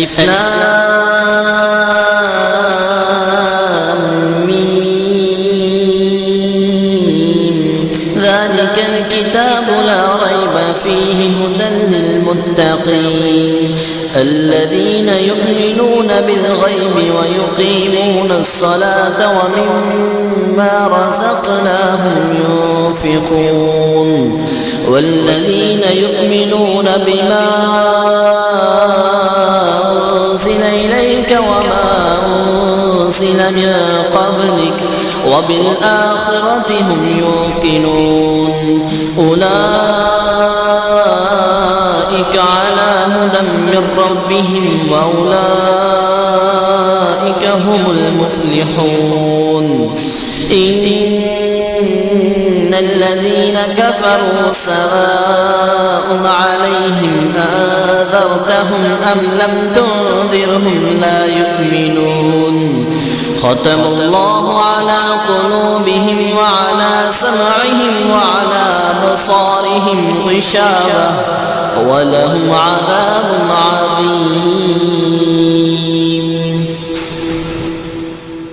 ألف لام ميم ذلك الكتاب لا ريب فيه هدى للمتقين الذين يؤمنون بالغيب ويقيمون الصلاة ومما رزقناهم ينفقون والذين يؤمنون بما أنزل إليك وما أنزل من قبلك وبالآخرة هم يوقنون أولئك على هدى من ربهم وأولئك هم المفلحون إن الذين كفروا سواء عليهم أنذرتهم أم لم تنذرهم لا يؤمنون ختم الله على قلوبهم وعلى سمعهم وعلى أبصارهم غشاوة ولهم عذاب